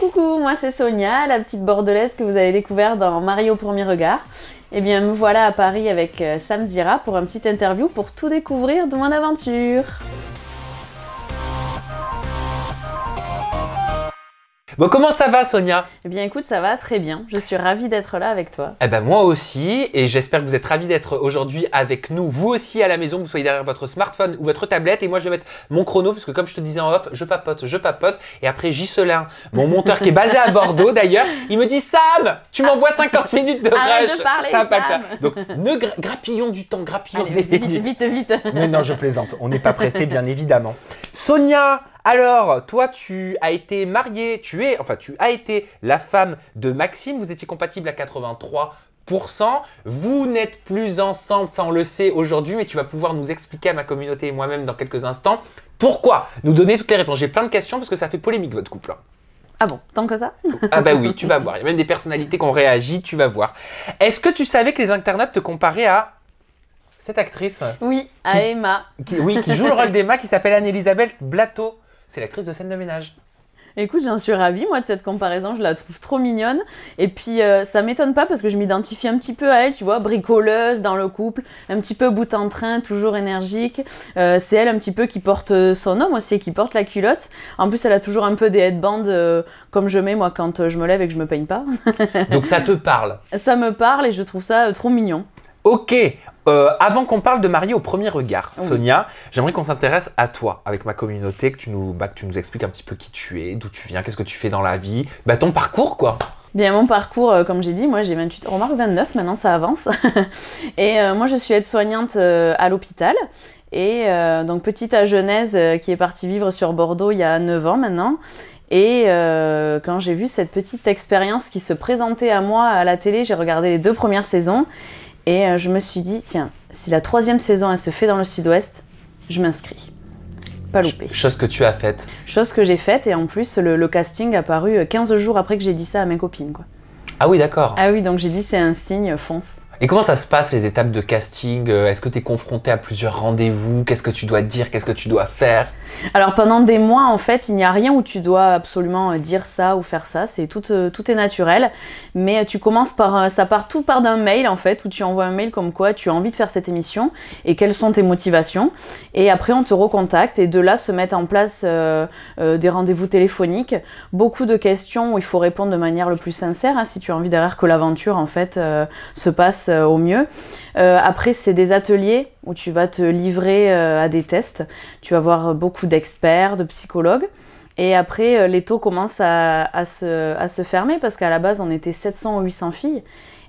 Coucou, moi c'est Sonia, la petite bordelaise que vous avez découvert dans Mario au premier regard. Eh bien me voilà à Paris avec Sam Zira pour un petit interview pour tout découvrir de mon aventure. Bon, comment ça va, Sonia? Eh bien écoute, ça va très bien. Je suis ravie d'être là avec toi. Eh ben moi aussi, et j'espère que vous êtes ravis d'être aujourd'hui avec nous, vous aussi à la maison, que vous soyez derrière votre smartphone ou votre tablette. Et moi, je vais mettre mon chrono, parce que comme je te disais en off, je papote. Et après, Ghislain, mon monteur qui est basé à Bordeaux d'ailleurs, il me dit « Sam, tu m'envoies 50 minutes de Arrête rush !» de parler, Ça va pas le Sam. faire. Donc, ne grappillons du temps, grappillons Allez, des vas-y, vite. Mais non, je plaisante. On n'est pas pressé, bien évidemment. Sonia, alors, toi, tu as été mariée, tu as été la femme de Maxime. Vous étiez compatible à 83%. Vous n'êtes plus ensemble, ça on le sait aujourd'hui, mais tu vas pouvoir nous expliquer à ma communauté et moi-même dans quelques instants pourquoi. Nous donner toutes les réponses. J'ai plein de questions parce que ça fait polémique votre couple. Ah bon, tant que ça? Ah bah oui, tu vas voir. Il y a même des personnalités qui ont réagi, tu vas voir. Est-ce que tu savais que les internautes te comparaient à cette actrice? Oui, à Emma. Qui joue le rôle d'Emma, qui s'appelle Anne-Elisabeth Blateau. C'est l'actrice de Scène de ménage. Écoute, j'en suis ravie, moi, de cette comparaison. Je la trouve trop mignonne. Et puis, ça m'étonne pas parce que je m'identifie un petit peu à elle, tu vois, bricoleuse dans le couple, un petit peu bout en train, toujours énergique. C'est elle un petit peu qui porte son homme aussi, qui porte la culotte. En plus, elle a toujours un peu des headbands comme je mets, moi, quand je me lève et que je me peigne pas. Donc, ça te parle? Ça me parle et je trouve ça trop mignon. Ok, avant qu'on parle de mariée au premier regard, oui. Sonia, j'aimerais qu'on s'intéresse à toi, avec ma communauté, que tu nous expliques un petit peu qui tu es, d'où tu viens, qu'est-ce que tu fais dans la vie, ton parcours quoi. Bien, mon parcours, comme j'ai dit, moi j'ai 28, remarque 29, maintenant ça avance. Et moi je suis aide-soignante à l'hôpital. Et donc petite à Genèse qui est partie vivre sur Bordeaux il y a 9 ans maintenant. Et quand j'ai vu cette petite expérience qui se présentait à moi à la télé, j'ai regardé les 2 premières saisons. Et je me suis dit, tiens, si la 3e saison, elle se fait dans le sud-ouest, je m'inscris. Pas loupé. Chose que tu as faite. Chose que j'ai faite, et en plus, le casting a paru 15 jours après que j'ai dit ça à mes copines, quoi. Ah oui, d'accord. Ah oui, donc j'ai dit, c'est un signe, fonce. Et comment ça se passe, les étapes de casting? Est-ce que tu es confronté à plusieurs rendez-vous? Qu'est-ce que tu dois dire? Qu'est-ce que tu dois faire? Alors pendant des mois, en fait, il n'y a rien où tu dois absolument dire ça ou faire ça. C'est tout est naturel. Mais tu commences par, tout part d'un mail, en fait, où tu envoies un mail comme quoi tu as envie de faire cette émission et quelles sont tes motivations. Et après, on te recontacte et de là se mettent en place des rendez-vous téléphoniques. Beaucoup de questions où il faut répondre de manière le plus sincère, hein, si tu as envie derrière que l'aventure, en fait, se passe au mieux. Après, c'est des ateliers où tu vas te livrer à des tests. Tu vas voir beaucoup d'experts, de psychologues. Et après, les taux commencent à se fermer parce qu'à la base, on était 700 ou 800 filles.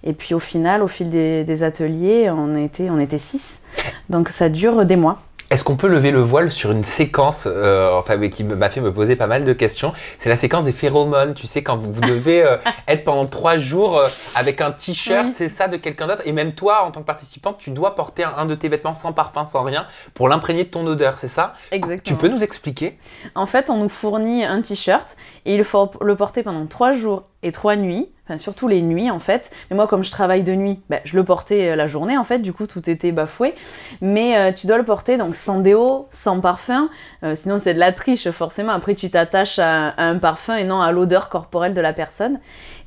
Et puis au final, au fil des ateliers, on était 6. Donc ça dure des mois. Est-ce qu'on peut lever le voile sur une séquence qui m'a fait me poser pas mal de questions? C'est la séquence des phéromones, tu sais, quand vous devez être pendant 3 jours avec un t-shirt, oui. C'est ça, de quelqu'un d'autre. Et même toi, en tant que participante, tu dois porter un de tes vêtements sans parfum, sans rien, pour l'imprégner de ton odeur, c'est ça? Exactement. Tu peux nous expliquer? En fait, on nous fournit un t-shirt et il faut le porter pendant 3 jours et 3 nuits. Enfin, surtout les nuits en fait. Mais moi, comme je travaille de nuit, je le portais la journée en fait, du coup tout était bafoué. Mais tu dois le porter donc sans déo, sans parfum, sinon c'est de la triche forcément. Après tu t'attaches à un parfum et non à l'odeur corporelle de la personne.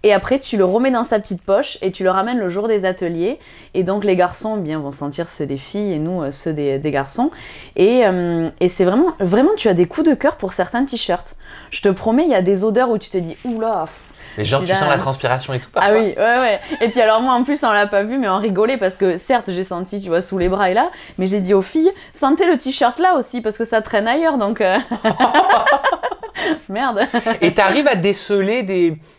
Et après tu le remets dans sa petite poche et tu le ramènes le jour des ateliers. Et donc les garçons vont sentir ceux des filles et nous ceux des garçons. Et c'est vraiment tu as des coups de cœur pour certains t-shirts. Je te promets, il y a des odeurs où tu te dis oula. Mais genre, tu sens la transpiration et tout parfois. Ah oui, ouais. Et puis alors moi, en plus, on l'a pas vu, mais on rigolait parce que certes, j'ai senti, tu vois, sous les bras et là, mais j'ai dit aux filles, sentez le t-shirt là aussi parce que ça traîne ailleurs, donc... Merde. Et t'arrives à déceler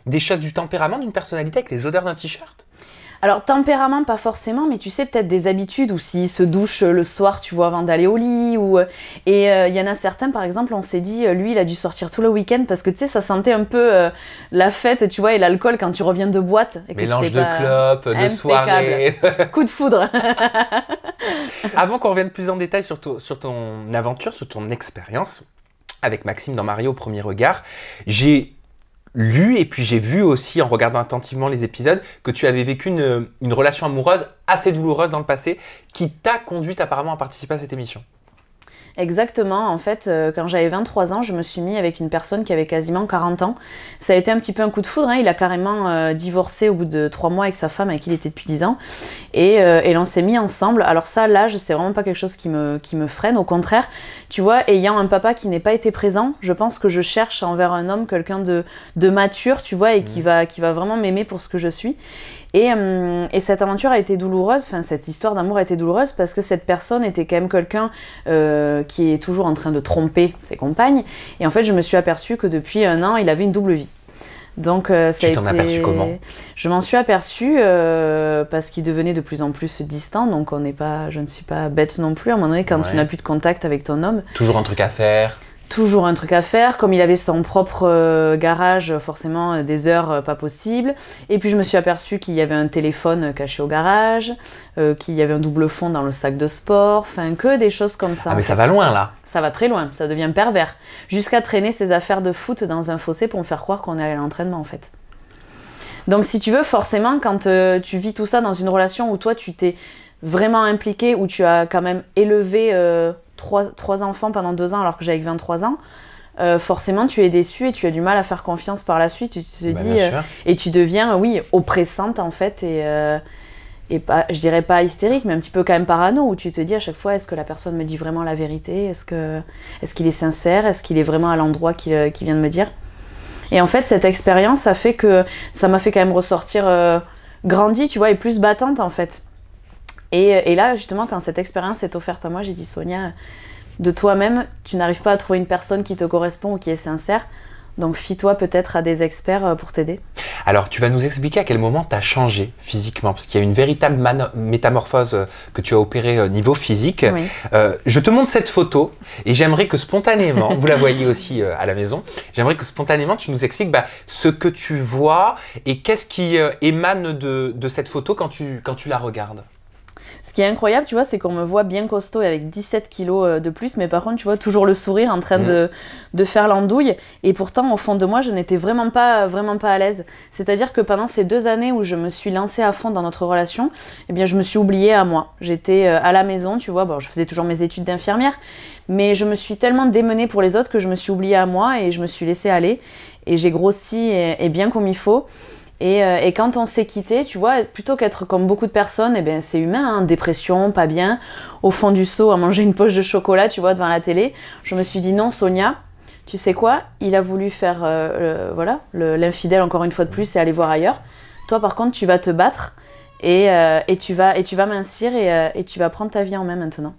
des choses du tempérament d'une personnalité avec les odeurs d'un t-shirt? Alors, tempérament, pas forcément, mais tu sais, peut-être des habitudes, ou s'il se douche le soir, tu vois, avant d'aller au lit, et il y en a certains, par exemple, on s'est dit, lui, il a dû sortir tout le week-end, parce que, tu sais, ça sentait un peu la fête, tu vois, et l'alcool quand tu reviens de boîte. Et que mélange de clopes, de soirée. Coup de foudre. Avant qu'on revienne plus en détail sur ton aventure, sur ton expérience, avec Maxime dans Mario au premier regard, j'ai lu et puis j'ai vu aussi en regardant attentivement les épisodes que tu avais vécu une relation amoureuse assez douloureuse dans le passé qui t'a conduite apparemment à participer à cette émission. Exactement, en fait, quand j'avais 23 ans, je me suis mis avec une personne qui avait quasiment 40 ans. Ça a été un petit peu un coup de foudre, hein. Il a carrément divorcé au bout de 3 mois avec sa femme avec qui il était depuis 10 ans. Et l'on s'est mis ensemble. Alors ça, l'âge, c'est vraiment pas quelque chose qui me freine. Au contraire, tu vois, ayant un papa qui n'est pas été présent, je pense que je cherche envers un homme quelqu'un de mature, tu vois, et qui va vraiment m'aimer pour ce que je suis. Et cette aventure a été douloureuse, enfin cette histoire d'amour a été douloureuse parce que cette personne était quand même quelqu'un qui est toujours en train de tromper ses compagnes. Et en fait, je me suis aperçue que depuis 1 an, il avait une double vie. Donc, tu t'en as aperçu comment? Je m'en suis aperçue parce qu'il devenait de plus en plus distant. Donc, je ne suis pas bête non plus. À un moment donné, quand tu n'as plus de contact avec ton homme. Toujours un truc à faire. Toujours un truc à faire, comme il avait son propre garage, forcément des heures pas possibles. Et puis je me suis aperçue qu'il y avait un téléphone caché au garage, qu'il y avait un double fond dans le sac de sport, enfin que des choses comme ça. Ah mais ça va loin là. Ça va très loin, ça devient pervers. Jusqu'à traîner ses affaires de foot dans un fossé pour me faire croire qu'on est allé à l'entraînement en fait. Donc si tu veux, forcément, quand tu vis tout ça dans une relation où toi tu t'es vraiment impliqué, où tu as quand même élevé... 3 enfants pendant 2 ans alors que j'avais 23 ans, forcément tu es déçu et tu as du mal à faire confiance par la suite. Tu te dis, et tu deviens, oui, oppressante en fait et pas, je dirais pas hystérique, mais un petit peu quand même parano, où tu te dis à chaque fois, est-ce que la personne me dit vraiment la vérité? Est-ce qu'il est sincère? Est-ce qu'il est vraiment à l'endroit qu'il vient de me dire? Et en fait, cette expérience a fait que ça m'a fait quand même ressortir grandi, tu vois, et plus battante en fait. Et là, justement, quand cette expérience est offerte à moi, j'ai dit, Sonia, de toi-même, tu n'arrives pas à trouver une personne qui te correspond ou qui est sincère. Donc, fie-toi peut-être à des experts pour t'aider. Alors, tu vas nous expliquer à quel moment tu as changé physiquement, parce qu'il y a une véritable métamorphose que tu as opérée au niveau physique. Oui. Je te montre cette photo et j'aimerais que spontanément, vous la voyez aussi à la maison, j'aimerais que spontanément tu nous expliques ce que tu vois et qu'est-ce qui émane de cette photo quand tu la regardes. Ce qui est incroyable, tu vois, c'est qu'on me voit bien costaud et avec 17 kilos de plus, mais par contre, tu vois, toujours le sourire en train de faire l'andouille. Et pourtant, au fond de moi, je n'étais vraiment pas à l'aise. C'est-à-dire que pendant ces 2 années où je me suis lancée à fond dans notre relation, eh bien, je me suis oubliée à moi. J'étais à la maison, tu vois, bon, je faisais toujours mes études d'infirmière, mais je me suis tellement démenée pour les autres que je me suis oubliée à moi et je me suis laissée aller. Et j'ai grossi et bien comme il faut. Et quand on s'est quitté, tu vois, plutôt qu'être comme beaucoup de personnes, eh ben, c'est humain, hein, dépression, pas bien, au fond du seau à manger une poche de chocolat, tu vois, devant la télé. Je me suis dit non, Sonia, tu sais quoi, il a voulu faire l'infidèle encore une fois de plus et aller voir ailleurs. Toi, par contre, tu vas te battre et tu vas mincir et tu vas prendre ta vie en main maintenant.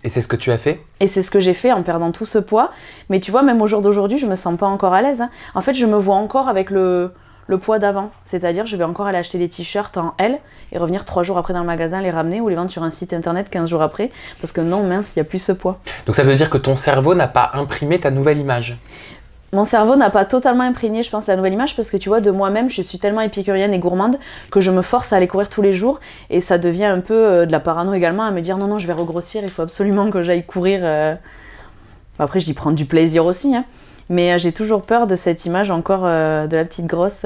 Et c'est ce que tu as fait? Et c'est ce que j'ai fait en perdant tout ce poids. Mais tu vois, même au jour d'aujourd'hui, je me sens pas encore à l'aise, hein. En fait, je me vois encore avec le poids d'avant. C'est-à-dire, je vais encore aller acheter des t-shirts en L et revenir 3 jours après dans le magasin, les ramener ou les vendre sur un site internet 15 jours après. Parce que non, mince, il n'y a plus ce poids. Donc ça veut dire que ton cerveau n'a pas imprimé ta nouvelle image? Mon cerveau n'a pas totalement imprégné, je pense, la nouvelle image parce que tu vois, de moi-même, je suis tellement épicurienne et gourmande que je me force à aller courir tous les jours et ça devient un peu de la parano également à me dire non, je vais regrossir, il faut absolument que j'aille courir. Après, j'y prends du plaisir aussi, hein. Mais j'ai toujours peur de cette image encore de la petite grosse.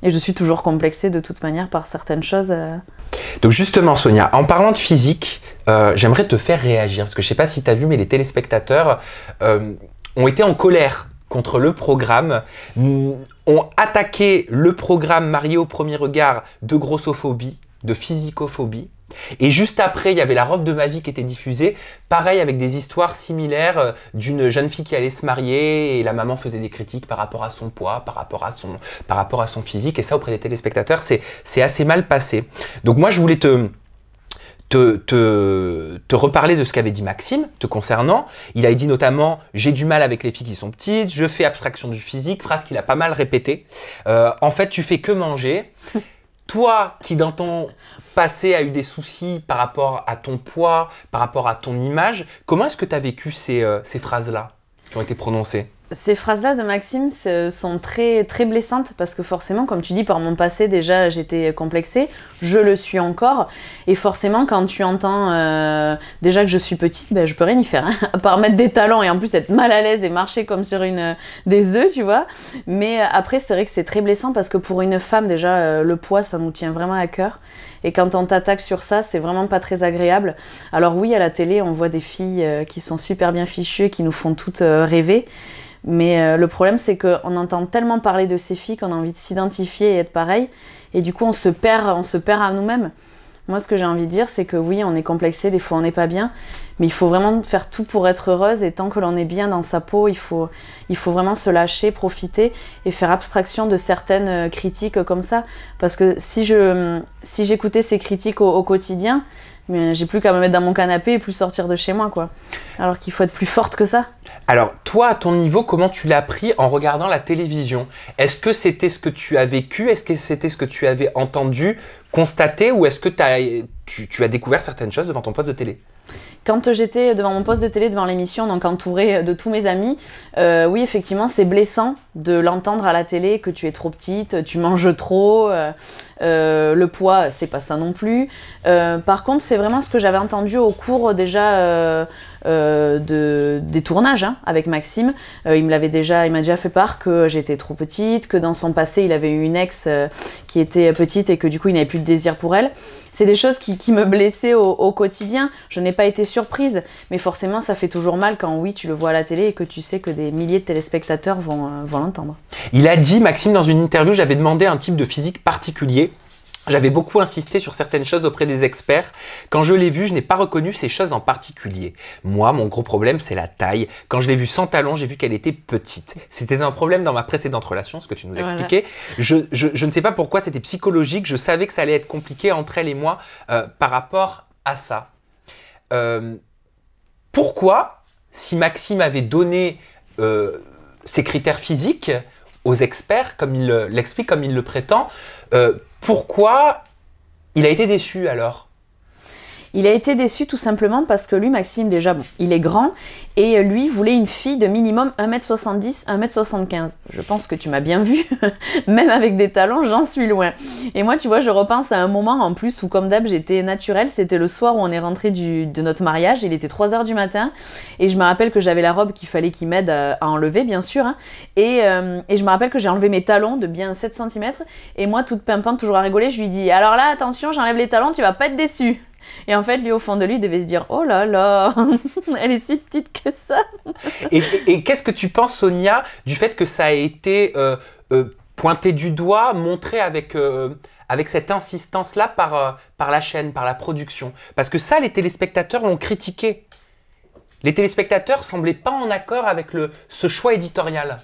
Et je suis toujours complexée de toute manière par certaines choses. Donc justement, Sonia, en parlant de physique, j'aimerais te faire réagir. Parce que je ne sais pas si tu as vu, mais les téléspectateurs ont été en colère contre le programme, ont attaqué le programme Marié au premier regard de grossophobie, de physicophobie. Et juste après, il y avait La robe de ma vie qui était diffusée, pareil avec des histoires similaires d'une jeune fille qui allait se marier et la maman faisait des critiques par rapport à son poids, par rapport à son physique, et ça auprès des téléspectateurs, c'est assez mal passé. Donc moi, je voulais te reparler de ce qu'avait dit Maxime te concernant. Il a dit notamment « J'ai du mal avec les filles qui sont petites, je fais abstraction du physique », phrase qu'il a pas mal répétée. En fait, tu fais que manger. Toi qui dans ton passé a eu des soucis par rapport à ton poids, par rapport à ton image, comment est-ce que tu as vécu ces phrases-là qui ont été prononcées? Ces phrases-là de Maxime sont très, très blessantes parce que forcément, comme tu dis, par mon passé, déjà, j'étais complexée. Je le suis encore. Et forcément, quand tu entends déjà que je suis petite, ben, je peux rien y faire. Hein, à part mettre des talons et en plus être mal à l'aise et marcher comme sur des œufs, tu vois. Mais après, c'est vrai que c'est très blessant parce que pour une femme, déjà, le poids, ça nous tient vraiment à cœur. Et quand on t'attaque sur ça, c'est vraiment pas très agréable. Alors oui, à la télé, on voit des filles qui sont super bien fichues et qui nous font toutes rêver. Mais le problème, c'est qu'on entend tellement parler de ces filles qu'on a envie de s'identifier et être pareil. Et du coup, on se perd à nous-mêmes. Moi, ce que j'ai envie de dire, c'est que oui, on est complexé, des fois on n'est pas bien. Mais il faut vraiment faire tout pour être heureuse. Et tant que l'on est bien dans sa peau, il faut vraiment se lâcher, profiter et faire abstraction de certaines critiques comme ça. Parce que si j'écoutais ces critiques au quotidien, mais j'ai plus qu'à me mettre dans mon canapé et plus sortir de chez moi, quoi. Alors qu'il faut être plus forte que ça. Alors, toi, à ton niveau, comment tu l'as pris en regardant la télévision? Est-ce que c'était ce que tu as vécu? Est-ce que c'était ce que tu avais entendu, constaté? Ou est-ce que tu as découvert certaines choses devant ton poste de télé? Quand j'étais devant mon poste de télé, devant l'émission, donc entourée de tous mes amis, oui, effectivement, c'est blessant de l'entendre à la télé que tu es trop petite, tu manges trop, le poids, c'est pas ça non plus. Par contre, c'est vraiment ce que j'avais entendu au cours déjà des tournages hein, avec Maxime. Il m'a déjà fait part que j'étais trop petite, que dans son passé, il avait eu une ex qui était petite et que du coup, il n'avait plus de désir pour elle. C'est des choses qui me blessaient au quotidien. Je n'ai pas été surprise, mais forcément, ça fait toujours mal quand, oui, tu le vois à la télé et que tu sais que des milliers de téléspectateurs vont l'entendre. Il a dit, Maxime, dans une interview, j'avais demandé un type de physique particulier. J'avais beaucoup insisté sur certaines choses auprès des experts. Quand je l'ai vu, je n'ai pas reconnu ces choses en particulier. Moi, mon gros problème, c'est la taille. Quand je l'ai vue sans talons, j'ai vu qu'elle était petite. C'était un problème dans ma précédente relation, ce que tu nous as expliqué. Je ne sais pas pourquoi c'était psychologique. Je savais que ça allait être compliqué entre elle et moi par rapport à ça. Pourquoi, si Maxime avait donné ses critères physiques aux experts, comme il l'explique, comme il le prétend, pourquoi il a été déçu alors? Il a été déçu tout simplement parce que lui, Maxime, déjà, bon, il est grand et lui voulait une fille de minimum 1m70, 1m75. Je pense que tu m'as bien vu, même avec des talons, j'en suis loin. Et moi, tu vois, je repense à un moment en plus où, comme d'hab, j'étais naturelle. C'était le soir où on est rentré de notre mariage, il était 3h du matin et je me rappelle que j'avais la robe qu'il fallait qu'il m'aide à enlever, bien sûr. Hein, et je me rappelle que j'ai enlevé mes talons de bien 7 cm et moi, toute pimpante, toujours à rigoler, je lui dis « Alors là, attention, j'enlève les talons, tu vas pas être déçu !» Et en fait, lui, au fond de lui, il devait se dire « Oh là là, elle est si petite que ça !» Et qu'est-ce que tu penses, Sonia, du fait que ça a été pointé du doigt, montré avec cette insistance-là par la chaîne, par la production? Parce que ça, les téléspectateurs l'ont critiqué. Les téléspectateurs semblaient pas en accord avec ce choix éditorial.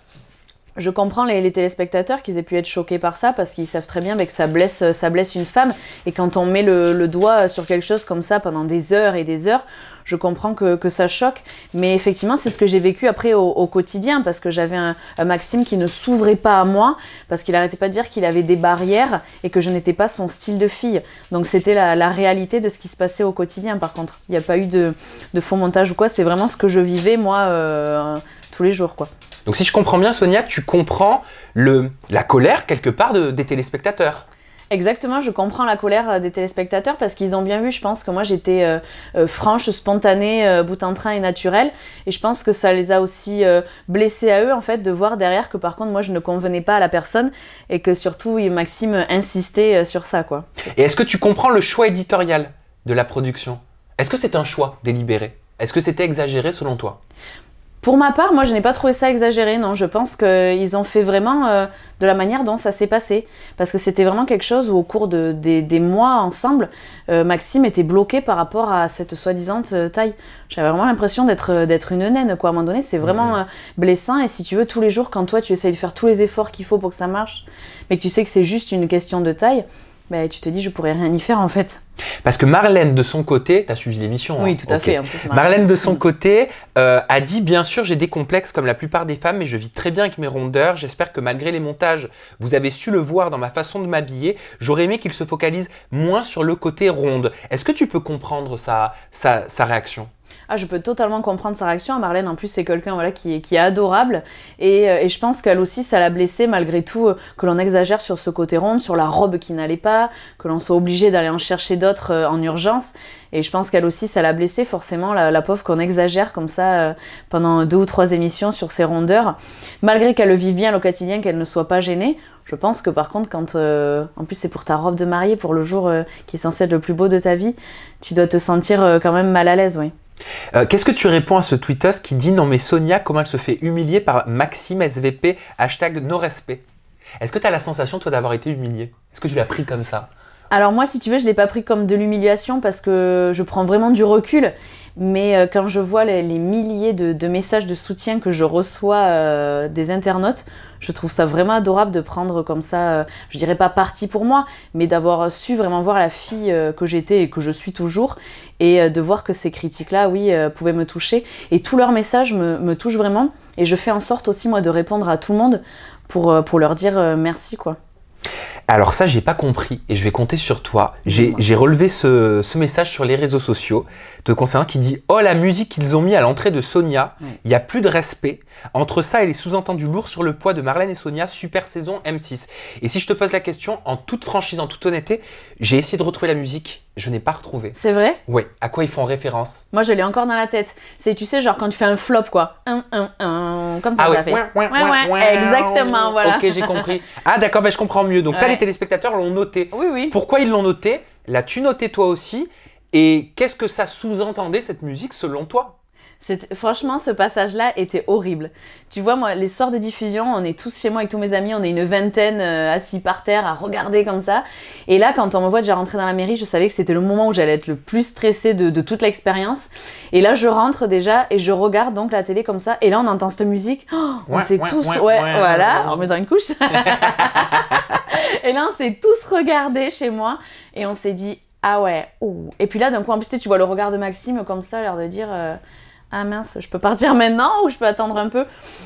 Je comprends les téléspectateurs qu'ils aient pu être choqués par ça parce qu'ils savent très bien que ça blesse une femme. Et quand on met le doigt sur quelque chose comme ça pendant des heures et des heures, je comprends que ça choque. Mais effectivement, c'est ce que j'ai vécu après au quotidien parce que j'avais un Maxime qui ne s'ouvrait pas à moi parce qu'il arrêtait pas de dire qu'il avait des barrières et que je n'étais pas son style de fille. Donc c'était la réalité de ce qui se passait au quotidien par contre. Il n'y a pas eu de faux montage ou quoi. C'est vraiment ce que je vivais moi tous les jours quoi. Donc si je comprends bien, Sonia, tu comprends la colère quelque part des téléspectateurs. Exactement, je comprends la colère des téléspectateurs parce qu'ils ont bien vu, je pense que moi j'étais franche, spontanée, bout en train et naturelle. Et je pense que ça les a aussi blessés à eux en fait de voir derrière que par contre moi je ne convenais pas à la personne et que surtout Maxime insistait sur ça quoi. Et est-ce que tu comprends le choix éditorial de la production? Est-ce que c'est un choix délibéré? Est-ce que c'était exagéré selon toi? Pour ma part, moi je n'ai pas trouvé ça exagéré, non, je pense qu'ils ont fait vraiment de la manière dont ça s'est passé. Parce que c'était vraiment quelque chose où au cours des mois ensemble, Maxime était bloqué par rapport à cette soi-disant taille. J'avais vraiment l'impression d'être une naine, quoi. À un moment donné, c'est vraiment blessant et si tu veux, tous les jours, quand toi tu essayes de faire tous les efforts qu'il faut pour que ça marche, mais que tu sais que c'est juste une question de taille, bah, tu te dis je pourrais rien y faire en fait. Parce que Marlène de son côté, tu as suivi l'émission. Oui, hein, tout à fait. En plus, Marlène de son côté a dit bien sûr j'ai des complexes comme la plupart des femmes mais je vis très bien avec mes rondeurs. J'espère que malgré les montages, vous avez su le voir dans ma façon de m'habiller. J'aurais aimé qu'il se focalise moins sur le côté ronde. Est-ce que tu peux comprendre sa réaction? Ah, je peux totalement comprendre sa réaction. Marlène, en plus, c'est quelqu'un voilà, qui est adorable. Et je pense qu'elle aussi, ça l'a blessée, malgré tout, que l'on exagère sur ce côté rond, sur la robe qui n'allait pas, que l'on soit obligé d'aller en chercher d'autres en urgence. Et je pense qu'elle aussi, ça l'a blessée, forcément, la pauvre, qu'on exagère comme ça pendant 2 ou 3 émissions sur ses rondeurs. Malgré qu'elle le vive bien au quotidien, qu'elle ne soit pas gênée. Je pense que par contre, quand en plus c'est pour ta robe de mariée, pour le jour qui est censé être le plus beau de ta vie, tu dois te sentir quand même mal à l'aise, oui. Qu'est-ce que tu réponds à ce tweetos qui dit « Non mais Sonia, comment elle se fait humilier par Maxime SVP, #NoRespect ». Est-ce que tu as la sensation, toi, d'avoir été humiliée? Est-ce que tu l'as pris comme ça? Alors moi, si tu veux, je ne l'ai pas pris comme de l'humiliation parce que je prends vraiment du recul. Mais quand je vois les milliers de messages de soutien que je reçois des internautes, je trouve ça vraiment adorable de prendre comme ça, je dirais pas parti pour moi, mais d'avoir su vraiment voir la fille que j'étais et que je suis toujours, et de voir que ces critiques-là, oui, pouvaient me toucher. Et tous leurs messages me touchent vraiment, et je fais en sorte aussi, moi, de répondre à tout le monde pour leur dire merci, quoi. Alors ça, j'ai pas compris et je vais compter sur toi. J'ai relevé ce message sur les réseaux sociaux te concernant qui dit « Oh, la musique qu'ils ont mis à l'entrée de Sonia, il n'y a plus de respect. Entre ça et les sous-entendus lourds sur le poids de Marlène et Sonia, super saison M6. » Et si je te pose la question, en toute franchise, en toute honnêteté, j'ai essayé de retrouver la musique, je n'ai pas retrouvé. C'est vrai? Oui. À quoi ils font référence? Moi, je l'ai encore dans la tête. C'est, tu sais, genre quand tu fais un flop, quoi. Comme ça, ça fait. Exactement, voilà. Ok, j'ai compris. Ah d'accord, ben je comprends mieux. Donc ça, les téléspectateurs l'ont noté. Oui, oui. Pourquoi ils l'ont noté? L'as-tu noté toi aussi? Et qu'est-ce que ça sous-entendait, cette musique, selon toi? Franchement, ce passage-là était horrible. Tu vois, moi, les soirs de diffusion, on est tous chez moi avec tous mes amis, on est une vingtaine assis par terre à regarder comme ça. Et là, quand on me voit déjà rentrer dans la mairie, je savais que c'était le moment où j'allais être le plus stressée de toute l'expérience. Et là, je rentre déjà et je regarde donc la télé comme ça. Et là, on entend cette musique. Oh, on s'est tous... voilà, en faisant une couche. Et là, on s'est tous regardés chez moi et on s'est dit, ah ouais, ouh. Et puis là, d'un coup, en plus, tu vois le regard de Maxime comme ça, l'air de dire... ah mince, je peux partir maintenant ou je peux attendre un peu?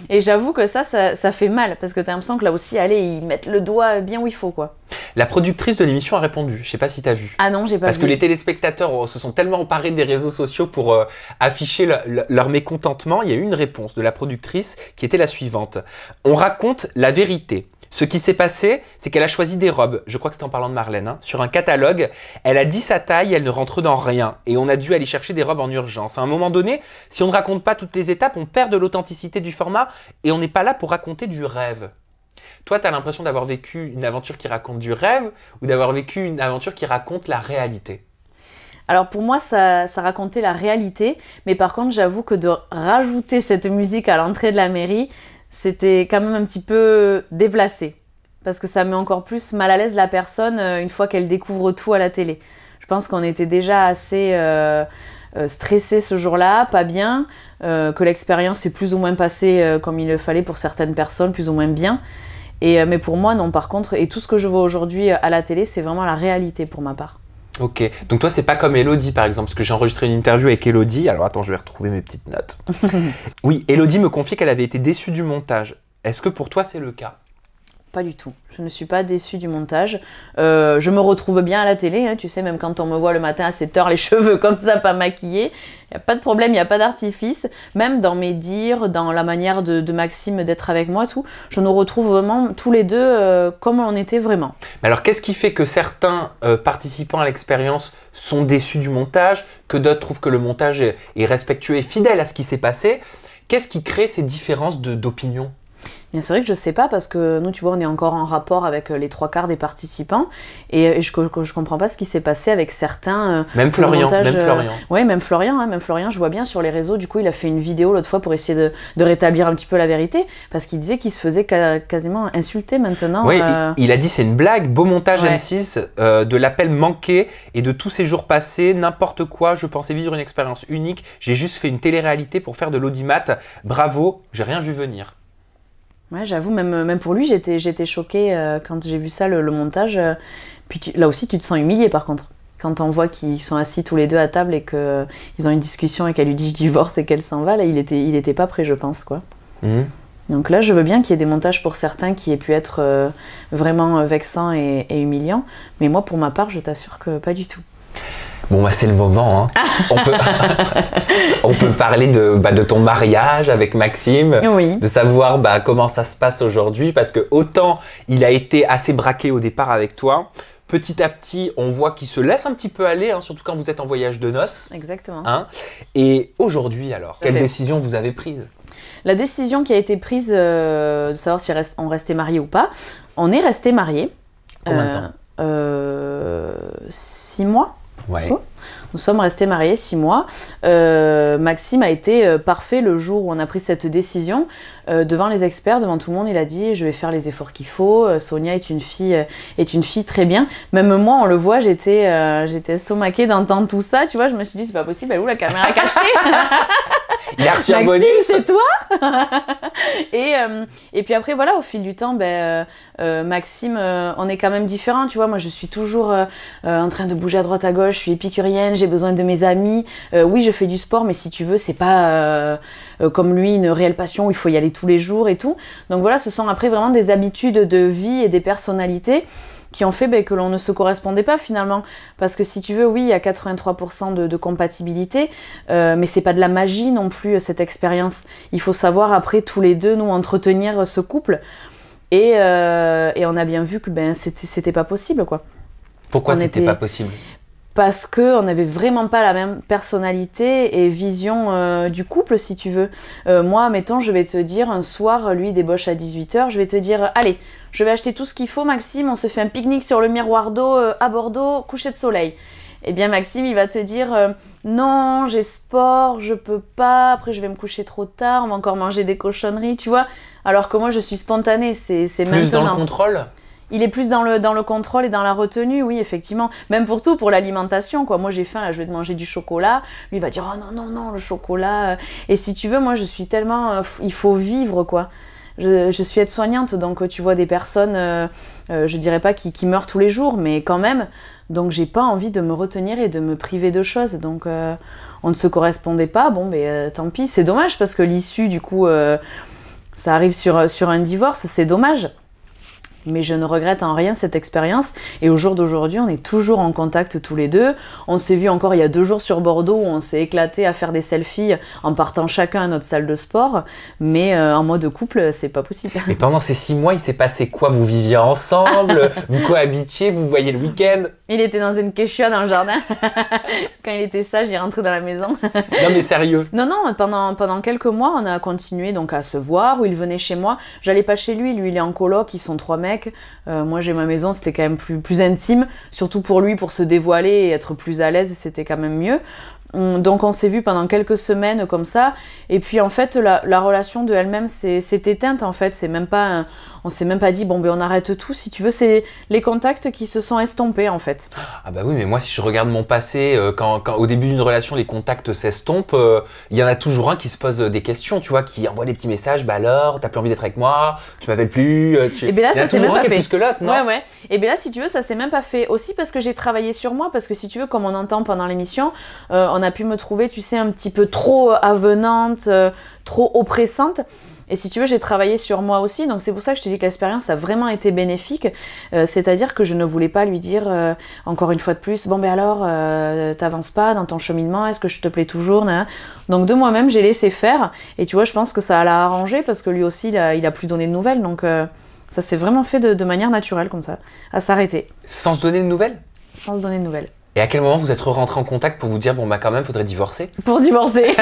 Et j'avoue que ça fait mal, parce que t'as l'impression que là aussi, allez, ils mettent le doigt bien où il faut, quoi. La productrice de l'émission a répondu, je sais pas si t'as vu. Ah non, j'ai pas vu. Parce que les téléspectateurs se sont tellement emparés des réseaux sociaux pour afficher leur mécontentement. Il y a eu une réponse de la productrice qui était la suivante. On raconte la vérité. Ce qui s'est passé, c'est qu'elle a choisi des robes, je crois que c'était en parlant de Marlène, hein, sur un catalogue. Elle a dit sa taille, elle ne rentre dans rien. Et on a dû aller chercher des robes en urgence. À un moment donné, si on ne raconte pas toutes les étapes, on perd de l'authenticité du format et on n'est pas là pour raconter du rêve. Toi, tu as l'impression d'avoir vécu une aventure qui raconte du rêve ou d'avoir vécu une aventure qui raconte la réalité? Alors pour moi, ça racontait la réalité. Mais par contre, j'avoue que de rajouter cette musique à l'entrée de la mairie, c'était quand même un petit peu déplacé. Parce que ça met encore plus mal à l'aise la personne une fois qu'elle découvre tout à la télé. Je pense qu'on était déjà assez stressés ce jour-là, pas bien, que l'expérience est plus ou moins passée comme il le fallait pour certaines personnes, plus ou moins bien. Mais pour moi, non, par contre, et tout ce que je vois aujourd'hui à la télé, c'est vraiment la réalité pour ma part. Ok, donc toi c'est pas comme Elodie par exemple, parce que j'ai enregistré une interview avec Elodie, alors attends je vais retrouver mes petites notes. Oui, Elodie me confiait qu'elle avait été déçue du montage. Est-ce que pour toi c'est le cas? Pas du tout, je ne suis pas déçue du montage. Je me retrouve bien à la télé, hein, tu sais, même quand on me voit le matin à 7h, les cheveux comme ça, pas maquillés, il n'y a pas de problème, il n'y a pas d'artifice. Même dans mes dires, dans la manière de Maxime d'être avec moi, tout, je nous retrouve vraiment tous les deux comme on était vraiment. Mais alors qu'est-ce qui fait que certains participants à l'expérience sont déçus du montage, que d'autres trouvent que le montage est respectueux et fidèle à ce qui s'est passé? Qu'est-ce qui crée ces différences d'opinion? Bien, c'est vrai que je sais pas parce que nous, tu vois, on est encore en rapport avec les 3/4 des participants et je comprends pas ce qui s'est passé avec certains. Même Florian, Oui, même Florian, hein, même Florian, je vois bien sur les réseaux. Du coup, il a fait une vidéo l'autre fois pour essayer de rétablir un petit peu la vérité parce qu'il disait qu'il se faisait quasiment insulter maintenant. Oui, il a dit c'est une blague, beau montage M6, de l'appel manqué et de tous ces jours passés, n'importe quoi. Je pensais vivre une expérience unique. J'ai juste fait une télé-réalité pour faire de l'audimat. Bravo, j'ai rien vu venir. Ouais, j'avoue, même pour lui, j'étais choquée quand j'ai vu ça, le montage. Puis là aussi, tu te sens humilié par contre. Quand on voit qu'ils sont assis tous les deux à table et qu'ils ont une discussion et qu'elle lui dit « je divorce » et qu'elle s'en va, là, il était pas prêt, je pense, quoi. Mmh. Donc là, je veux bien qu'il y ait des montages pour certains qui aient pu être vraiment vexants et humiliants. Mais moi, pour ma part, je t'assure que pas du tout. Bon, bah, c'est le moment. Hein. On peut parler de ton mariage avec Maxime, Oui. de savoir comment ça se passe aujourd'hui, parce que autant il a été assez braqué au départ avec toi, petit à petit, on voit qu'il se laisse un petit peu aller, hein, surtout quand vous êtes en voyage de noces. Exactement. Hein. Et aujourd'hui, alors, quelle décision vous avez prise? La décision qui a été prise de savoir si on restait mariés ou pas, on est resté mariés. Combien de temps 6 mois. Ouais. Nous sommes restés mariés 6 mois. Maxime a été parfait le jour où on a pris cette décision. Devant les experts, devant tout le monde, il a dit « je vais faire les efforts qu'il faut, Sonia est une fille très bien ». Même moi, on le voit, j'étais estomaquée d'entendre tout ça, tu vois, je me suis dit « c'est pas possible, elle est où la caméra cachée ?» Il a reçu un bonus. Maxime, c'est toi. Et puis après, voilà, au fil du temps, Maxime, on est quand même différents, tu vois. Moi, je suis toujours en train de bouger à droite à gauche, je suis épicurienne, j'ai besoin de mes amis. Oui, je fais du sport, mais si tu veux, c'est pas comme lui, une réelle passion où il faut y aller tous les jours et tout. Donc voilà, ce sont après vraiment des habitudes de vie et des personnalités qui ont fait que l'on ne se correspondait pas finalement. Parce que si tu veux, oui, il y a 83% de compatibilité, mais c'est pas de la magie non plus, cette expérience. Il faut savoir après, tous les deux, nous, entretenir ce couple. Et on a bien vu que c'était pas possible, quoi. Pourquoi c'était pas possible? Parce qu'on n'avait vraiment pas la même personnalité et vision du couple, si tu veux. Moi, mettons, je vais te dire, un soir, lui débauche à 18h, je vais te dire, allez, je vais acheter tout ce qu'il faut, Maxime, on se fait un pique-nique sur le miroir d'eau à Bordeaux, coucher de soleil. Eh bien, Maxime, il va te dire, non, j'ai sport, je peux pas, après je vais me coucher trop tard, on va encore manger des cochonneries, tu vois. Alors que moi, je suis spontanée, c'est maintenant. Plus dans le contrôle? Il est plus dans le contrôle et dans la retenue, oui, effectivement. Même pour tout, pour l'alimentation, quoi. Moi, j'ai faim, là, je vais te manger du chocolat. Lui, il va dire, oh non, non, non, le chocolat. Et si tu veux, moi, je suis tellement... il faut vivre, quoi. Je suis aide-soignante, donc tu vois des personnes, je dirais pas qui meurent tous les jours, mais quand même. Donc, j'ai pas envie de me retenir et de me priver de choses. Donc, on ne se correspondait pas. Bon, tant pis, c'est dommage, parce que l'issue, du coup, ça arrive sur un divorce, c'est dommage. Mais je ne regrette en rien cette expérience. Et au jour d'aujourd'hui, on est toujours en contact tous les deux. On s'est vu encore il y a 2 jours sur Bordeaux où on s'est éclaté à faire des selfies en partant chacun à notre salle de sport. Mais en mode couple, c'est pas possible. Et pendant ces 6 mois, il s'est passé quoi? Vous viviez ensemble? Vous cohabitiez? Vous voyez le week-end? Il était dans une quechua dans le jardin. Quand il était sage, il rentrait dans la maison. Non mais sérieux? Non, pendant quelques mois, on a continué donc à se voir, où il venait chez moi. J'allais pas chez lui, lui il est en coloc, ils sont 3 mecs. Moi j'ai ma maison, c'était quand même plus intime, surtout pour lui, pour se dévoiler et être plus à l'aise, c'était quand même mieux. Donc on s'est vu pendant quelques semaines comme ça, et puis en fait la relation de elle-même s'est éteinte en fait, on s'est même pas dit bon on arrête tout, si tu veux, c'est les contacts qui se sont estompés en fait. Ah bah oui, mais moi si je regarde mon passé, quand au début d'une relation les contacts s'estompent, il y en a toujours un qui se pose des questions, tu vois, qui envoie des petits messages, bah alors, t'as plus envie d'être avec moi, tu m'appelles plus, Et bien là ça s'est même pas fait. Plus que l'autre, non? Ouais. Et bien là si tu veux ça s'est même pas fait, aussi parce que j'ai travaillé sur moi, parce que si tu veux, comme on entend pendant l'émission, on a pu me trouver, tu sais, un petit peu trop avenante, trop oppressante. Et si tu veux, j'ai travaillé sur moi aussi, donc c'est pour ça que je te dis que l'expérience a vraiment été bénéfique. C'est-à-dire que je ne voulais pas lui dire, encore une fois de plus, bon alors, t'avances pas dans ton cheminement, est-ce que je te plais toujours, nan. Donc de moi-même, j'ai laissé faire. Et tu vois, je pense que ça l'a arrangé, parce que lui aussi, il a plus donné de nouvelles. Donc ça s'est vraiment fait de manière naturelle, comme ça, à s'arrêter. Sans se donner de nouvelles? Sans se donner de nouvelles. Et à quel moment vous êtes rentré en contact pour vous dire, bon quand même, faudrait divorcer? Pour divorcer.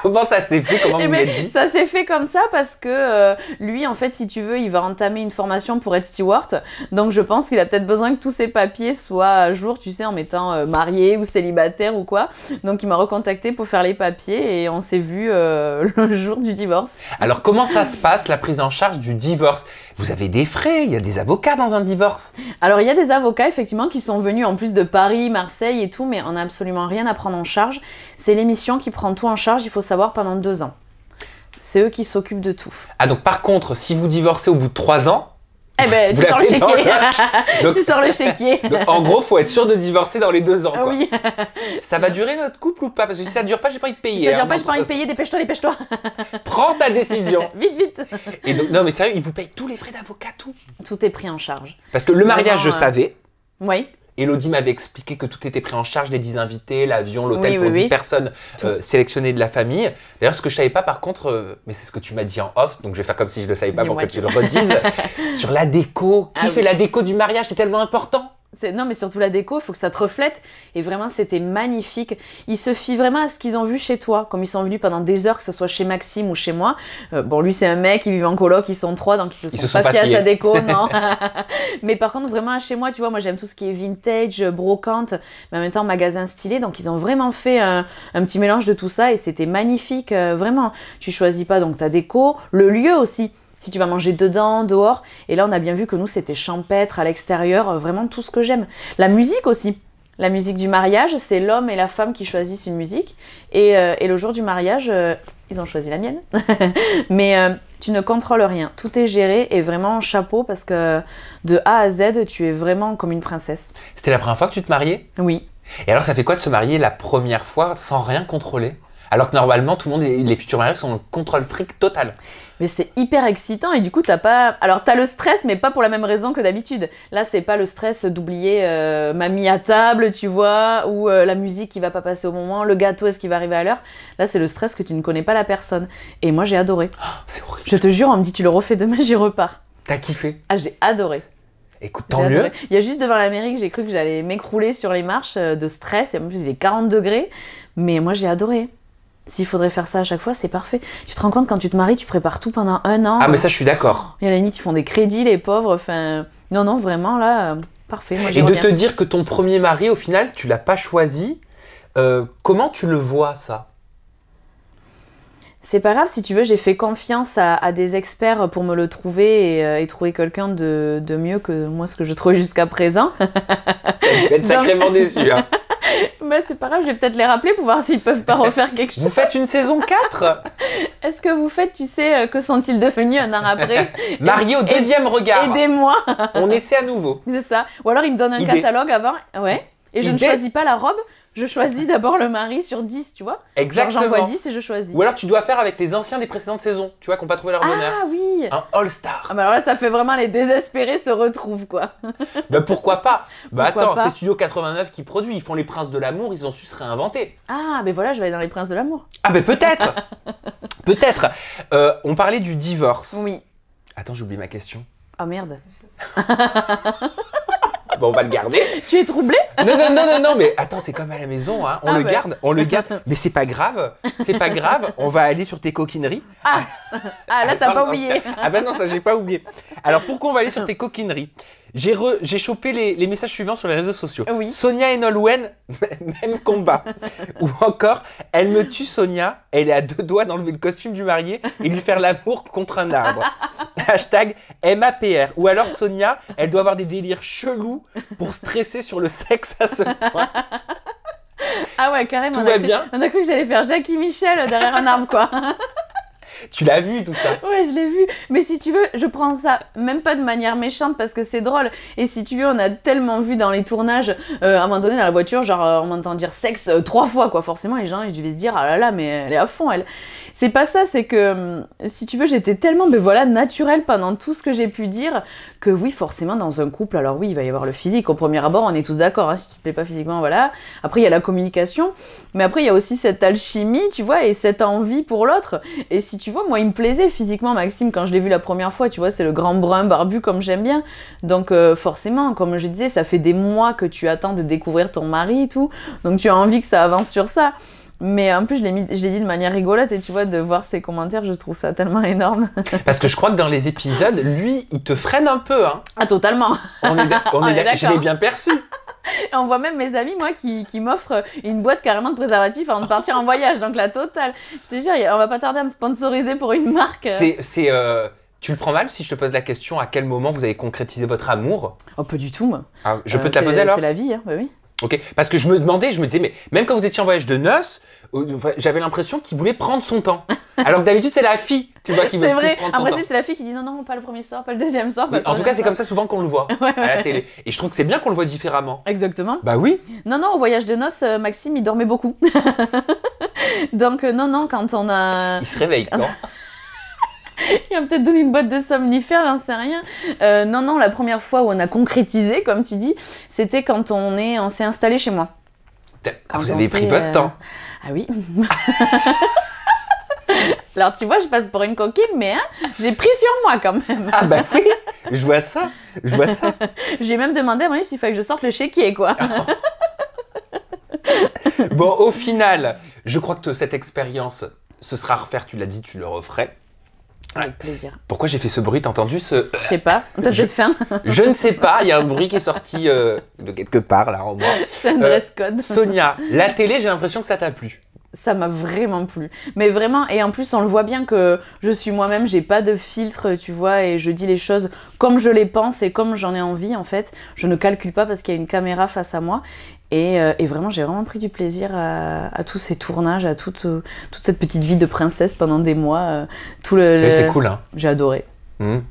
Comment ça s'est fait? Comment vous l'avez dit? Ça s'est fait comme ça parce que lui, en fait, si tu veux, il va entamer une formation pour être steward. Donc, je pense qu'il a peut-être besoin que tous ses papiers soient à jour, tu sais, en mettant marié ou célibataire ou quoi. Donc, il m'a recontacté pour faire les papiers et on s'est vu le jour du divorce. Alors, comment ça se passe, la prise en charge du divorce? Vous avez des frais? Il y a des avocats dans un divorce? Alors, il y a des avocats, effectivement, qui sont venus en plus de Paris, Marseille et tout, mais on n'a absolument rien à prendre en charge. C'est l'émission qui prend tout en charge, il faut savoir, pendant 2 ans. C'est eux qui s'occupent de tout. Ah, donc par contre, si vous divorcez au bout de 3 ans... Eh ben, tu sors le chéquier. Donc, tu sors le chéquier. Donc, en gros, faut être sûr de divorcer dans les 2 ans, quoi. Oui. Ça va durer notre couple ou pas? Parce que si ça dure pas, j'ai pas envie de payer. Si ça dure pas, j'ai pas envie de payer, dépêche-toi, dépêche-toi. Prends ta décision. Vite, vite. Et donc, non mais sérieux, ils vous payent tous les frais d'avocat, tout? Tout est pris en charge. Parce que le mariage, je savais. Oui. Elodie m'avait expliqué que tout était pris en charge, les 10 invités, l'avion, l'hôtel pour 10 personnes sélectionnées de la famille. D'ailleurs, ce que je savais pas par contre, mais c'est ce que tu m'as dit en off, donc je vais faire comme si je le savais pas pour que tu le redises, sur la déco. Qui fait la déco du mariage? C'est tellement important. Non, mais surtout la déco, il faut que ça te reflète. Et vraiment, c'était magnifique. Ils se fient vraiment à ce qu'ils ont vu chez toi. Comme ils sont venus pendant des heures, que ce soit chez Maxime ou chez moi. Bon, lui, c'est un mec, il vit en coloc, ils sont 3, donc ils se sont pas fiés à sa déco, non. Mais par contre, vraiment, chez moi, tu vois, moi, j'aime tout ce qui est vintage, brocante, mais en même temps, magasin stylé. Donc, ils ont vraiment fait un petit mélange de tout ça et c'était magnifique, vraiment. Tu choisis pas donc ta déco, le lieu aussi. Si tu vas manger dedans, dehors. Et là, on a bien vu que nous, c'était champêtre, à l'extérieur, vraiment tout ce que j'aime. La musique aussi. La musique du mariage, c'est l'homme et la femme qui choisissent une musique. Et le jour du mariage, ils ont choisi la mienne. Mais tu ne contrôles rien. Tout est géré et vraiment chapeau parce que de A à Z, tu es vraiment comme une princesse. C'était la première fois que tu te mariais? Oui. Et alors, ça fait quoi de se marier la première fois sans rien contrôler? Alors que normalement, tout le monde, les futurs mariages sont en contrôle fric total. Mais c'est hyper excitant et du coup, t'as le stress, mais pas pour la même raison que d'habitude. Là, c'est pas le stress d'oublier mamie à table, tu vois, ou la musique qui va pas passer au moment, le gâteau, est-ce qu'il va arriver à l'heure. Là, c'est le stress que tu ne connais pas la personne. Et moi, j'ai adoré. Oh, c'est horrible. Je te jure, on me dit, tu le refais demain, j'y repars. T'as kiffé? Ah, j'ai adoré. Écoute, tant mieux. Il y a juste devant la mairie que j'ai cru que j'allais m'écrouler sur les marches de stress. Et en plus, il est 40 degrés. Mais moi, j'ai adoré. S'il faudrait faire ça à chaque fois, c'est parfait. Tu te rends compte, quand tu te maries, tu prépares tout pendant 1 an. Ah, mais ça, je suis d'accord. Et à la limite, ils font des crédits, les pauvres. Enfin, non, vraiment, là, parfait. Moi, et de te dire que ton premier mari, au final, tu l'as pas choisi, comment tu le vois, ça? C'est pas grave, si tu veux, j'ai fait confiance à des experts pour me le trouver et trouver quelqu'un de mieux que moi, ce que je trouvais jusqu'à présent. Tu vas être sacrément déçu, hein. Bah, c'est pas grave, je vais peut-être les rappeler pour voir s'ils peuvent pas refaire quelque chose. Vous faites une saison 4? Est-ce que vous faites, tu sais, que sont-ils devenus 1 an après? Mariés au deuxième regard. Aidez-moi. On essaie à nouveau. C'est ça. Ou alors ils me donnent un catalogue avant. Ouais. Et je ne choisis pas la robe. Je choisis d'abord le mari sur 10, tu vois. Exactement. J'envoie 10 et je choisis. Ou alors tu dois faire avec les anciens des précédentes saisons, tu vois, qui n'ont pas trouvé leur bonheur. Ah oui. Un all-star. Ah bah alors là, ça fait vraiment les désespérés se retrouvent, quoi. Bah pourquoi pas? Bah pourquoi attends, pas? c'est Studio 89 qui produit, ils font les Princes de l'amour, ils ont su se réinventer. Ah, mais voilà, je vais aller dans les Princes de l'amour. Ah bah peut-être. Peut-être. On parlait du divorce. Oui. Attends, j'ai oublié ma question. Oh merde. Bon, on va le garder. Tu es troublé? Non, mais attends, c'est comme à la maison, hein. On le garde. Mais c'est pas grave, on va aller sur tes coquineries. Ah là, t'as pas oublié. Ah bah non, ça, j'ai pas oublié. Alors, pourquoi on va aller sur tes coquineries? J'ai chopé les messages suivants sur les réseaux sociaux. Oui. Sonia et Nolwenn, même combat. Ou encore, elle me tue Sonia, elle est à 2 doigts d'enlever le costume du marié et lui faire l'amour contre un arbre. Hashtag MAPR. Ou alors Sonia, elle doit avoir des délires chelous pour stresser sur le sexe à ce point. Ah ouais, carrément. Tout va bien. On a cru que j'allais faire Jackie Michel derrière un arbre, quoi. Tu l'as vu tout ça? Ouais, je l'ai vu. Mais si tu veux, je prends ça même pas de manière méchante parce que c'est drôle. Et si tu veux, on a tellement vu dans les tournages, à un moment donné dans la voiture, genre on m'entend dire sexe 3 fois, quoi. Forcément, les gens, je vais se dire, ah là là, mais elle est à fond, elle. C'est pas ça, c'est que, si tu veux, j'étais tellement, naturelle pendant tout ce que j'ai pu dire, que oui, forcément, dans un couple, alors oui, il va y avoir le physique. Au premier abord, on est tous d'accord, hein, si tu te plais pas physiquement, voilà. Après, il y a la communication, mais après, il y a aussi cette alchimie, tu vois, et cette envie pour l'autre. Et si tu vois, moi, il me plaisait physiquement, Maxime, quand je l'ai vu la première fois, tu vois, c'est le grand brun barbu comme j'aime bien. Donc, forcément, comme je disais, ça fait des mois que tu attends de découvrir ton mari et tout, donc tu as envie que ça avance sur ça. Mais en plus, je l'ai dit de manière rigolote et tu vois, de voir ses commentaires, je trouve ça tellement énorme. Parce que je crois que dans les épisodes, lui, il te freine un peu, hein. Ah, totalement. On est d'accord. Je l'ai bien perçu. Et on voit même mes amis, moi, qui m'offrent une boîte carrément de préservatifs avant de partir en voyage, donc la totale. Je te jure, on va pas tarder à me sponsoriser pour une marque. Tu le prends mal si je te pose la question à quel moment vous avez concrétisé votre amour? Oh, pas du tout, moi. Ah, je peux te la poser alors? C'est la vie, hein, bah oui. Ok, parce que je me disais, mais même quand vous étiez en voyage de noces, j'avais l'impression qu'il voulait prendre son temps. Alors que d'habitude, c'est la fille, tu vois, qui veut plus prendre son temps. En principe, c'est la fille qui dit non, pas le premier soir, pas le deuxième soir. En tout cas, c'est comme ça souvent qu'on le voit à la télé. Et je trouve que c'est bien qu'on le voit différemment. Exactement. Bah oui. Non, au voyage de noces, Maxime, il dormait beaucoup. Donc, non, quand on a... Il se réveille quand? Il a peut-être donné une boîte de somnifères, j'en sais rien. Non, la première fois où on a concrétisé, comme tu dis, c'était quand on s'est installé chez moi. Vous avez pris votre temps. Ah oui. Alors tu vois, je passe pour une coquine, mais j'ai pris sur moi quand même. Ah bah oui, je vois ça. J'ai même demandé à mon s'il fallait que je sorte le chéquier, quoi. Bon, au final, je crois que cette expérience, ce sera à refaire, tu l'as dit, tu le referais. Avec plaisir. Pourquoi j'ai fait ce bruit? T'as entendu ce... Je sais pas, t'as peut-être faim. Je ne sais pas, il y a un bruit qui est sorti de quelque part là en moi. C'est un dress code. Sonia, la télé, j'ai l'impression que ça t'a plu. Ça m'a vraiment plu. Mais vraiment, et en plus, on le voit bien que je suis moi-même, j'ai pas de filtre, tu vois, et je dis les choses comme je les pense et comme j'en ai envie, en fait. Je ne calcule pas parce qu'il y a une caméra face à moi. Et vraiment, j'ai vraiment pris du plaisir à tous ces tournages, à toute cette petite vie de princesse pendant des mois. C'est cool, hein. J'ai adoré.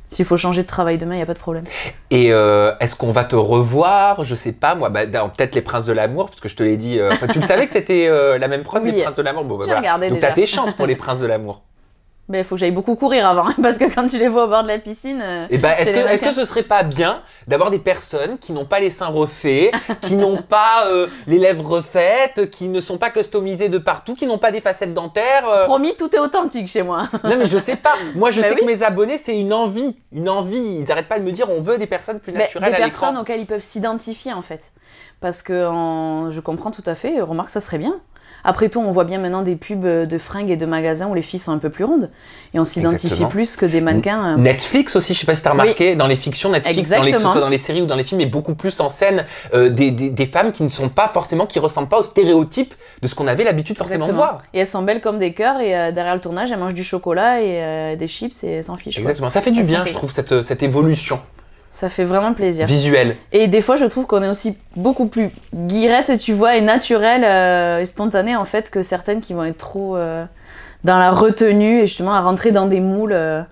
S'il faut changer de travail demain, il n'y a pas de problème. Et est-ce qu'on va te revoir? Je sais pas, moi, peut-être Les Princes de l'amour, parce que je te l'ai dit. Tu le savais que c'était la même prod, Oui. Les Princes de l'amour? Bon, bah, voilà. Regardé Donc déjà. t'as tes chances pour Les Princes de l'amour. Mais il faut que j'aille beaucoup courir avant, parce que quand tu les vois au bord de la piscine... Et ben, est-ce que ce serait pas bien d'avoir des personnes qui n'ont pas les seins refaits, qui n'ont pas les lèvres refaites, qui ne sont pas customisées de partout, qui n'ont pas des facettes dentaires Promis, tout est authentique chez moi. Non mais je sais pas. Moi je sais oui. que mes abonnés c'est une envie. Ils arrêtent pas de me dire on veut des personnes plus naturelles à Des l'écran. personnes auxquelles ils peuvent s'identifier en fait. Parce que je comprends tout à fait, remarque ça serait bien. Après tout, on voit bien maintenant des pubs de fringues et de magasins où les filles sont un peu plus rondes. Et on s'identifie Exactement. plus que des mannequins. Netflix aussi, je sais pas si t'as remarqué, dans les fictions Netflix, que ce soit dans les séries ou dans les films, met beaucoup plus en scène des femmes qui ne sont pas forcément, qui ressemblent pas aux stéréotypes de ce qu'on avait l'habitude forcément de voir. Et elles sont belles comme des cœurs et derrière le tournage, elles mangent du chocolat et des chips et elles s'en fichent. Exactement, ça fait du bien, je trouve, cette évolution. Ça fait vraiment plaisir. Visuelle. Et des fois, je trouve qu'on est aussi beaucoup plus guirette, tu vois, et naturelle et spontanée, en fait, que certaines qui vont être trop dans la retenue et justement à rentrer dans des moules.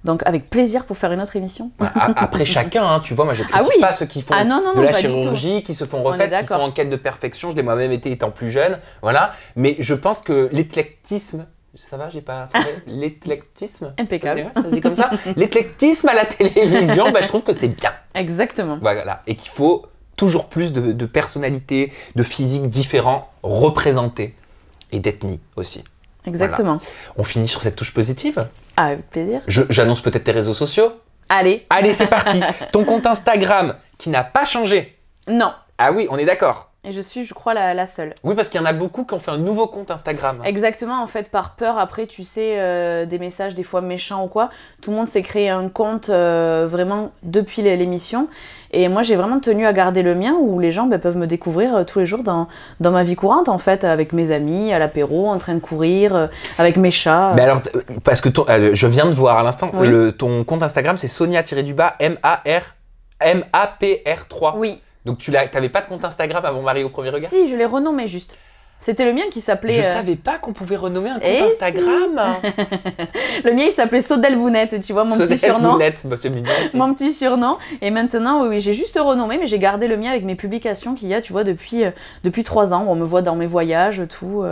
Donc, avec plaisir pour faire une autre émission. Après chacun, hein, tu vois, moi je critique pas ceux qui font de la chirurgie, qui se font refaire, qui sont en quête de perfection. Je l'ai moi-même été étant plus jeune, voilà. Mais je pense que l'éclectisme... Ça va, j'ai pas fait l'éclectisme. Impeccable. Ça se dit comme ça. L'éclectisme à la télévision, je trouve que c'est bien. Exactement. Voilà. Et qu'il faut toujours plus de personnalités, de physiques différents représentés et d'ethnie aussi. Exactement. Voilà. On finit sur cette touche positive. Ah, avec plaisir. J'annonce peut-être tes réseaux sociaux. Allez. Allez, c'est parti. Ton compte Instagram qui n'a pas changé. Non. Ah oui, on est d'accord. Et je suis, je crois, la seule. Oui, parce qu'il y en a beaucoup qui ont fait un nouveau compte Instagram. Exactement, en fait, par peur, après, tu sais, des messages des fois méchants ou quoi, tout le monde s'est créé un compte vraiment depuis l'émission. Et moi, j'ai vraiment tenu à garder le mien, où les gens peuvent me découvrir tous les jours dans ma vie courante, en fait, avec mes amis, à l'apéro, en train de courir, avec mes chats. Mais alors, parce que je viens de voir à l'instant, oui. Ton compte Instagram, c'est Sonia-du-bas MAPR3. Oui. Donc tu n'avais pas de compte Instagram avant Marie au premier regard? Si, je l'ai renommé juste. C'était le mien qui s'appelait... Je savais pas qu'on pouvait renommer un compte Instagram. Si. Le mien, il s'appelait Saudelbounette, tu vois, mon petit surnom. C'est mignon aussi. Mon petit surnom. Et maintenant, oui, j'ai juste renommé, mais j'ai gardé le mien avec mes publications qu'il y a, tu vois, depuis 3 ans, où on me voit dans mes voyages, tout.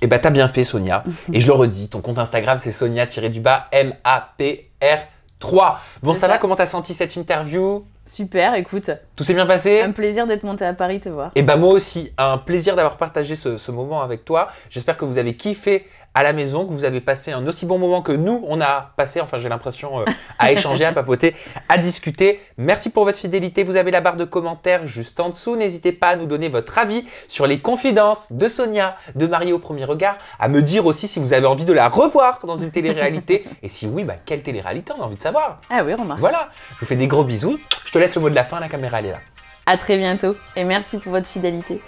Et t'as bien fait, Sonia. Et je le redis, ton compte Instagram, c'est Sonia-du-bas MAPR3. Bon, ça va, comment t'as senti cette interview? Super, écoute. Tout s'est bien passé? Un plaisir d'être monté à Paris te voir. Et moi aussi, un plaisir d'avoir partagé ce moment avec toi. J'espère que vous avez kiffé à la maison, que vous avez passé un aussi bon moment que nous, on a passé, enfin j'ai l'impression, à échanger, à papoter, à discuter. Merci pour votre fidélité. Vous avez la barre de commentaires juste en dessous. N'hésitez pas à nous donner votre avis sur les confidences de Sonia, de Marie au premier regard, à me dire aussi si vous avez envie de la revoir dans une télé-réalité. Et si oui, quelle télé-réalité on a envie de savoir. Ah oui, remarque. Voilà, je vous fais des gros bisous. Je te laisse le mot de la fin, la caméra elle est là. À très bientôt et merci pour votre fidélité.